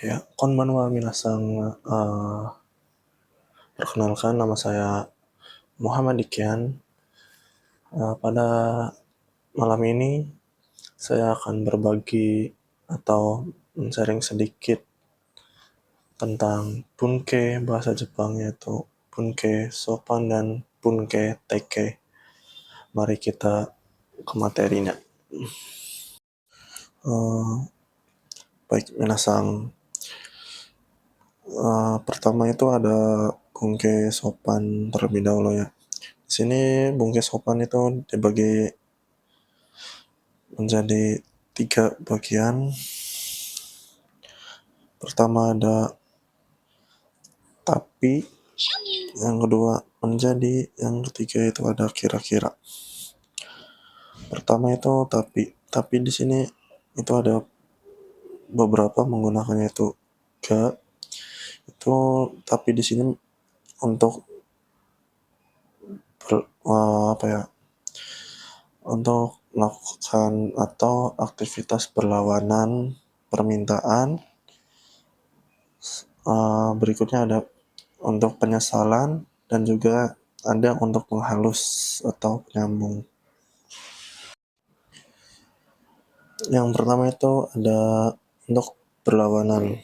Ya, konbanwa minasang, perkenalkan nama saya Muhammad Dikian. Pada malam ini saya akan berbagi atau sharing sedikit tentang punke bahasa Jepang, yaitu punke sopan dan punke teke. Mari kita ke materinya. Baik, minasang. Pertama itu ada punke sopan terlebih dahulu ya. Di sini punke sopan itu dibagi menjadi 3 bagian. Pertama ada tapi, yang kedua menjadi, yang ketiga itu ada kira-kira. Pertama itu tapi. Tapi di sini itu ada beberapa menggunakannya itu ga. Itu tapi di sini untuk untuk melakukan atau aktivitas berlawanan permintaan. Berikutnya ada untuk penyesalan dan juga ada untuk menghalus atau penyambung. Yang pertama itu ada untuk berlawanan.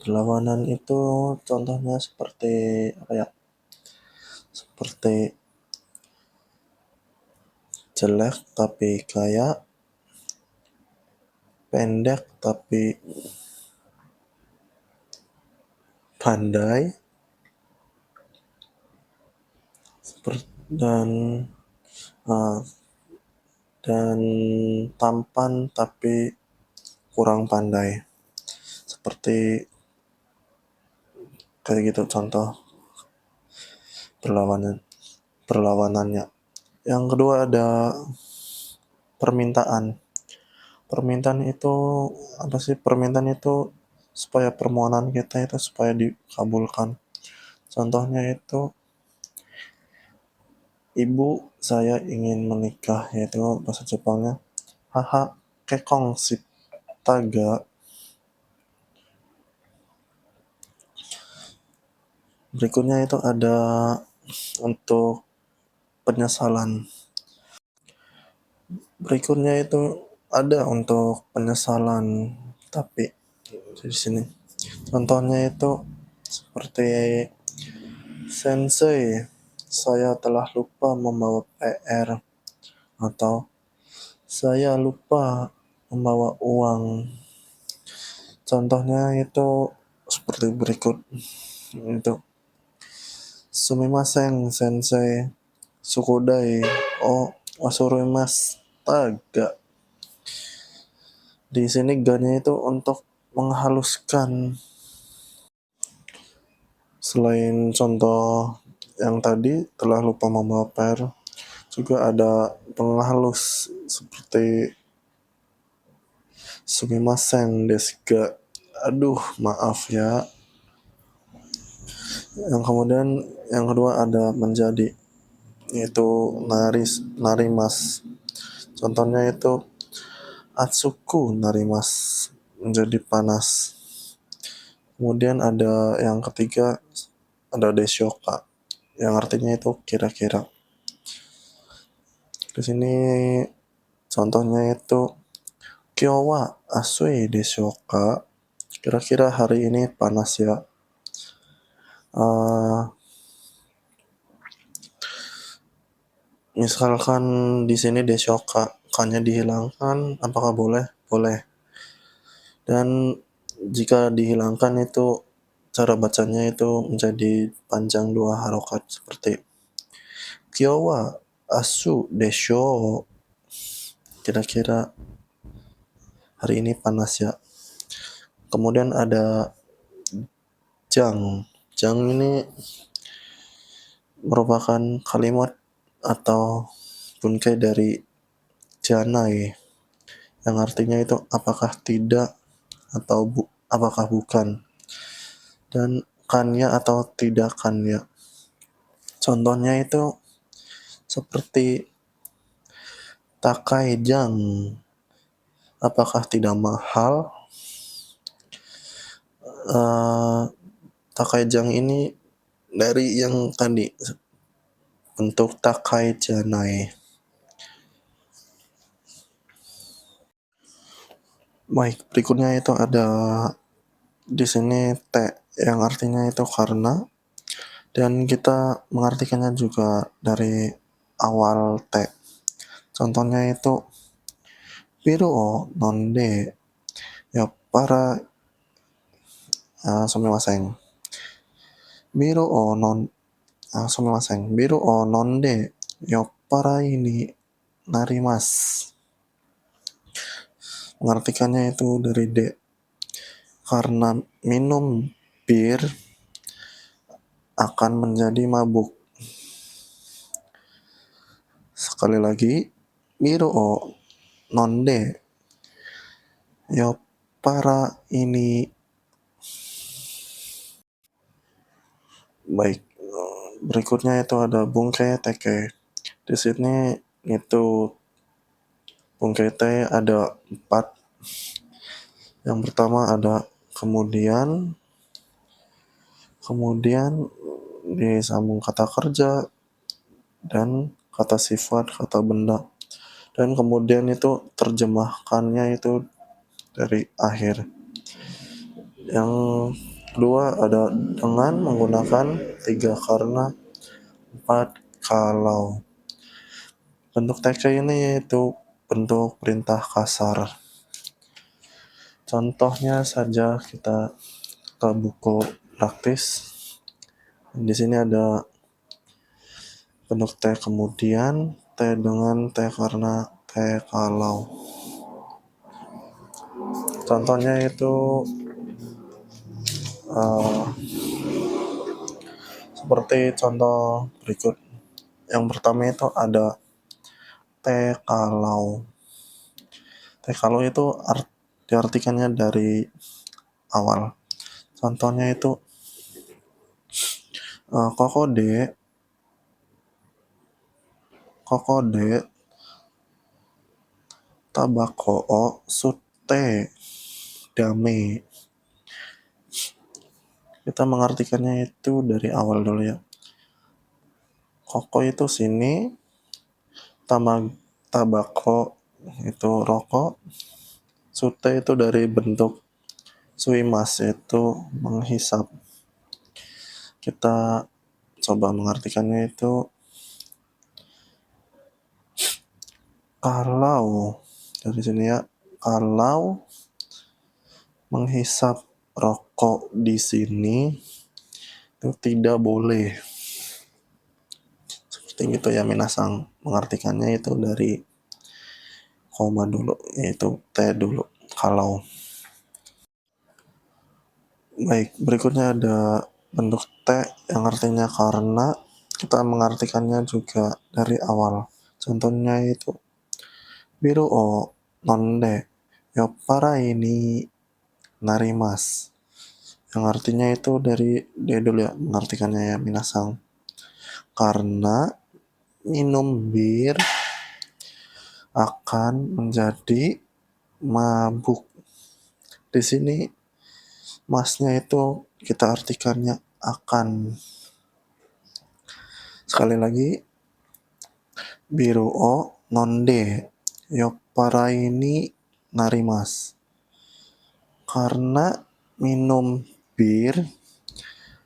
Berlawanan itu contohnya seperti seperti jelek tapi kaya, pendek tapi pandai, dan tampan tapi kurang pandai. Seperti kayak gitu contoh perlawanannya. Yang kedua ada permintaan. Permintaan itu apa sih? Permintaan itu supaya permohonan kita itu supaya dikabulkan. Contohnya itu, ibu saya ingin menikah, yaitu bahasa Jepangnya haha kekong shitaga. Berikutnya itu ada untuk penyesalan. Berikutnya itu ada untuk penyesalan tapi di sini. Contohnya itu seperti sensei, saya telah lupa membawa PR, atau saya lupa membawa uang. Contohnya itu seperti berikut. Itu sumimasen sensei, sukudai o wasurimasu. Taga. Di sini ga-nya itu untuk menghaluskan. Selain contoh yang tadi telah lupa membawa PR, juga ada penghalus seperti sumimasen desu ga. Aduh, maaf ya. Yang kedua ada menjadi, yaitu narimas. Contohnya itu atsuku narimas, menjadi panas. Kemudian ada yang ketiga, ada deshoka, yang artinya itu kira-kira. Di sini contohnya itu kyou wa asui deshoka, kira-kira hari ini panas ya. Misalkan di sini deshoka kan-nya dihilangkan, apakah boleh? Boleh. Dan jika dihilangkan itu cara bacanya itu menjadi panjang 2 harokat seperti kyou wa asu desho, kira-kira hari ini panas ya. Kemudian ada jang. Jang ini merupakan kalimat atau bunkai dari janai, yang artinya itu apakah tidak atau apakah bukan, dan kan-nya atau tidak kan-nya. Contohnya itu seperti takai jang, apakah tidak mahal. Takaejang ini dari yang tadi, bentuk Takaijanai. Baik, berikutnya itu ada di sini te, yang artinya itu karena, dan kita mengartikannya juga dari awal te. Contohnya itu biru o nonde para sumimasen. Biru o non sumimasen. Biru o nonde yopparai ni narimasu. Mengartikannya itu dari de, karena minum bir akan menjadi mabuk. Sekali lagi, biru o nonde para ini. Baik, berikutnya itu ada bungke teke. Di sini itu bungke te ada 4. Yang pertama ada kemudian disambung kata kerja dan kata sifat, kata benda. Dan kemudian itu terjemahkannya itu dari akhir. Yang kedua ada dengan menggunakan 3 karena, 4 kalau. Bentuk teke ini yaitu bentuk perintah kasar. Contohnya saja kita ke buku praktis. Di sini ada bentuk te kemudian, te dengan, te karena, te kalau. Contohnya itu seperti contoh berikut. Yang pertama itu ada te kalau. Te kalau itu diartikannya dari awal. Contohnya itu kokode tabako o sute dame. Kita mengartikannya itu dari awal dulu ya. Koko itu sini, tabako itu rokok, sute itu dari bentuk suimas, itu menghisap. Kita coba mengartikannya itu kalau, dari sini ya, kalau menghisap rokok di sini itu tidak boleh. Seperti itu ya minasang. Mengartikannya itu dari koma dulu, yaitu te dulu, kalau. Baik, berikutnya ada bentuk te yang artinya karena. Kita mengartikannya juga dari awal. Contohnya itu biru o nonde yoppara ini narimas. Yang artinya itu dari de dulu ya, mengartikannya ya minasang. Karena minum bir akan menjadi mabuk. Di sini masnya itu kita artikannya akan. Sekali lagi, biru o nonde yopparai ni narimasu. Karena minum bir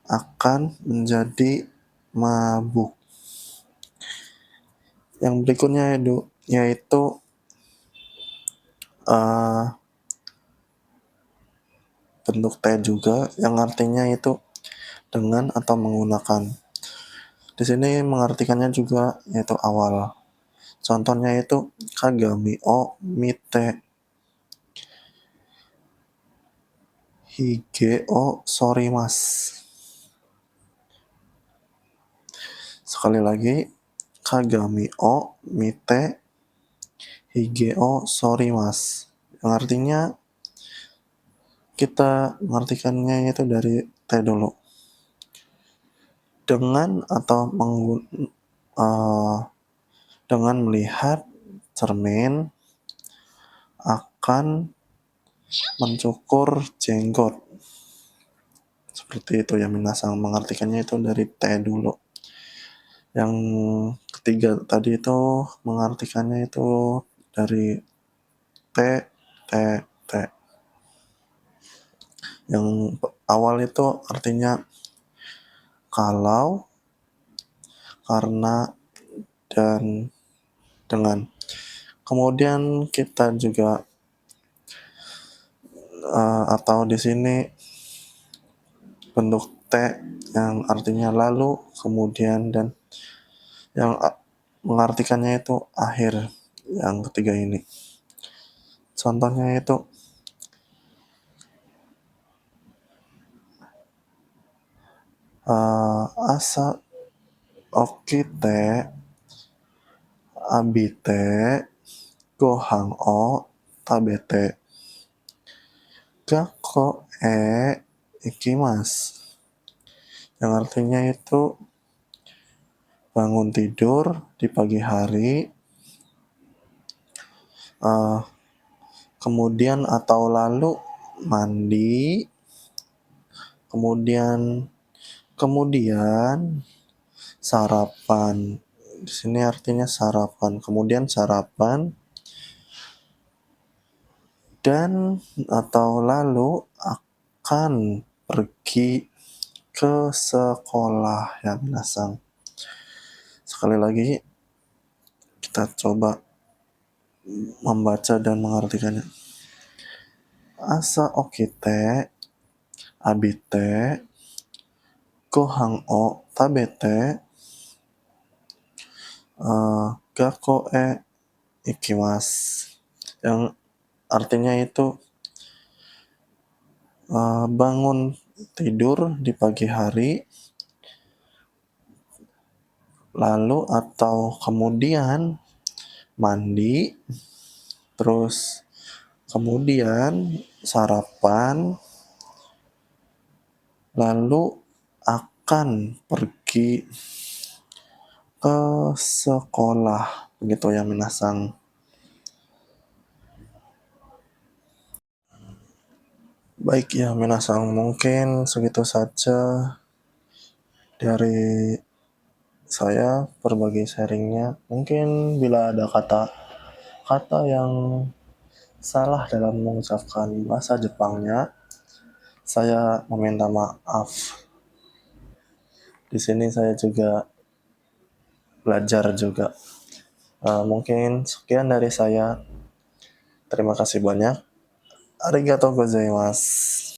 akan menjadi mabuk. Yang berikutnya yaitu bentuk te juga yang artinya itu dengan atau menggunakan. Di sini mengartikannya juga yaitu awal. Contohnya itu kagami o mite hige o sorimasu. Sekali lagi, kagami o mite hige o sorimasu. Yang artinya kita mengartikannya itu dari te dulu. Dengan atau dengan melihat cermin akan mencukur jenggot. Seperti itu ya minasang, mengartikannya itu dari te dulu. Yang ketiga tadi itu mengartikannya itu dari te, te, te. Yang awal itu artinya kalau, karena, dan dengan. Kemudian kita juga atau di sini bentuk te yang artinya lalu, kemudian, dan yang mengartikannya itu akhir. Yang ketiga ini. Contohnya itu asa oki te abite gohang o tabete gakko ikimas, yang artinya itu bangun tidur di pagi hari, kemudian atau lalu mandi, kemudian sarapan. Di sini artinya sarapan, kemudian sarapan, dan atau lalu akan pergi ke sekolah ya minasang. Sekali lagi kita coba membaca dan mengartikannya. Asa oki te abite gohang o tabete gakko ikimas, yang artinya itu bangun tidur di pagi hari, lalu atau kemudian mandi, terus kemudian sarapan, lalu akan pergi ke sekolah. Begitu ya minasang. Baik ya minasang, mungkin segitu saja dari saya berbagi sharingnya. Mungkin bila ada kata-kata yang salah dalam mengucapkan bahasa Jepangnya, saya meminta maaf. Di sini saya juga belajar juga. Mungkin sekian dari saya. Terima kasih banyak. Arigatou gozaimasu.